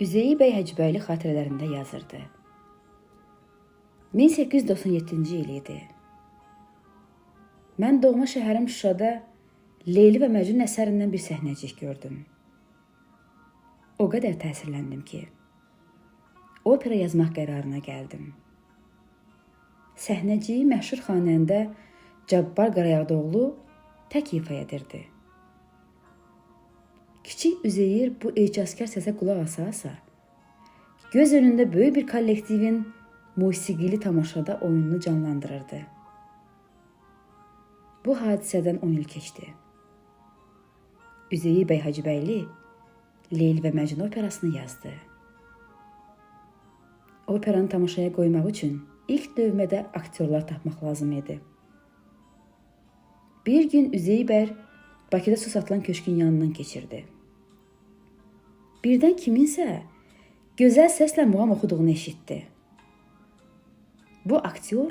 Üzeyir bəy Hacıbəyli xatirələrində yazırdı. 1897-ci il idi. Mən doğma şəhərim Şuşada Leyli və Məcnun əsərindən bir səhnəcik gördüm. O qədər təsirləndim ki, opera yazmaq qərarına gəldim. Səhnəciyi məşhur xanəndə Cabbar Qarayağdıoğlu tək ifa edirdi. Kiçik Üzeyir bu ecazkar səsə qulaq asa-asa, göz önündə böyük bir kollektivin musiqili tamaşada oyununu canlandırırdı. Bu hadisədən 10 il keçdi. Üzeyir bəy Hacıbəyli Leyli və Məcnun operasını yazdı. Operanı tamaşaya qoymaq üçün ilk növbədə aktyorlar tapmaq lazım idi. Bir gün Üzeyir bəy Bakıda su satılan köşkün yanından keçirdi. Birdən kiminsə gözəl səslə muğam oxuduğunu eşitdi. Bu aktyor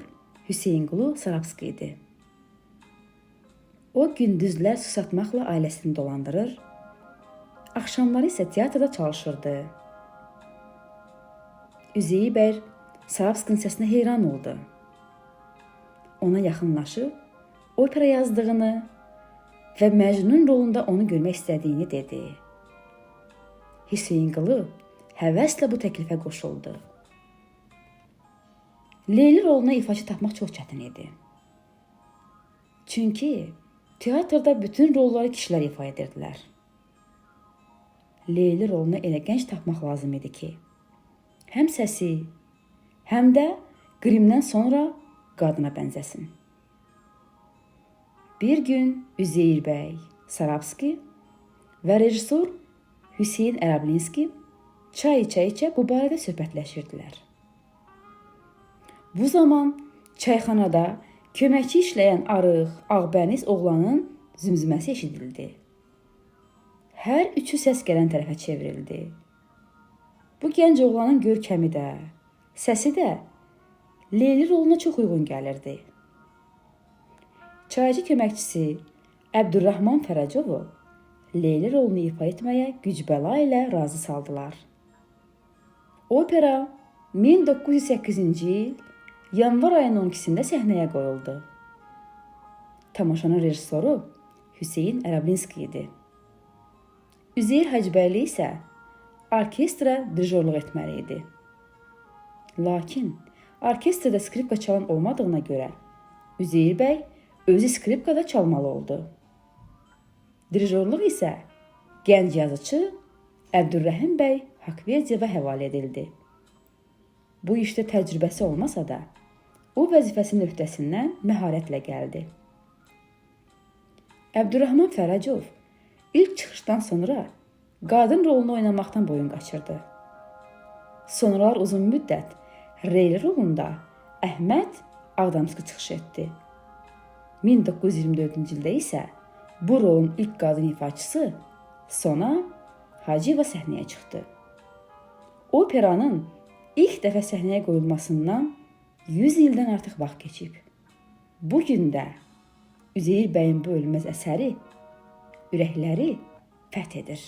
Hüseynqulu Sarabski idi. O gündüzlər su satmaqla ailəsini dolandırır, axşamları isə teatrda çalışırdı. Üzeyir bəy Sarabskinin səsinə heyran oldu. Ona yaxınlaşıb opera yazdığını və Məcnun rolunda onu görmək istədiyini dedi. Hüseynqulu həvəslə bu təklifə qoşuldu. Leyli roluna ifaçı tapmaq çox çətin idi. Çünki teatrda bütün rolları kişilər ifa edirdilər. Leyli roluna elə gənc tapmaq lazım idi ki, həm səsi, həm də qrimdən sonra qadına bənzəsin. Bir gün Üzeyir bəy Sarabski və rejissor Hüseyn Ərəblinski çay içə-içə bu barədə söhbətləşirdilər. Bu zaman çayxanada köməkçi işləyən arıq, ağbəniz oğlanın zümzüməsi eşidildi. Hər üçü səs gələn tərəfə çevrildi. Bu gənc oğlanın görkəmi də, səsi də Leyli roluna çox uyğun gəlirdi. Çaycı köməkçisi Əbdürrahman Fərəcovu Leyli rolunu ifa etməyə güc-bəla ilə razı saldılar. Opera 1908-ci il yanvar ayının 12-sində səhnəyə qoyuldu. Tamaşanın rejissoru Hüseyn Ərəblinski idi. Üzeyir Hacıbəyli isə orkestra dirijorluq etməli idi. Lakin orkestrada skripka çalan olmadığına görə Üzeyir bəy özü skripkada çalmalı oldu. Dirijorluq isə gənc yazıcı Əbdürrəhim bəy Haqverdiyevə həvalə edildi. Bu işdə təcrübəsi olmasa da, o vəzifəsinin öhdəsindən məharətlə gəldi. Əbdürrahman Fərəcov ilk çıxışdan sonra qadın rolunu oynamaqdan boyun qaçırdı. Sonralar uzun müddət Leyli rolunda Əhməd Ağdamski çıxış etdi. 1924-cü ildə isə bu rolun ilk qadın ifaçısı Sona Hacıyeva səhnəyə çıxdı. Operanın ilk dəfə səhnəyə qoyulmasından 100 ildən artıq vaxt keçib. Bugün də Üzeyir bəyin bu ölməz əsəri ürəkləri fəth edir.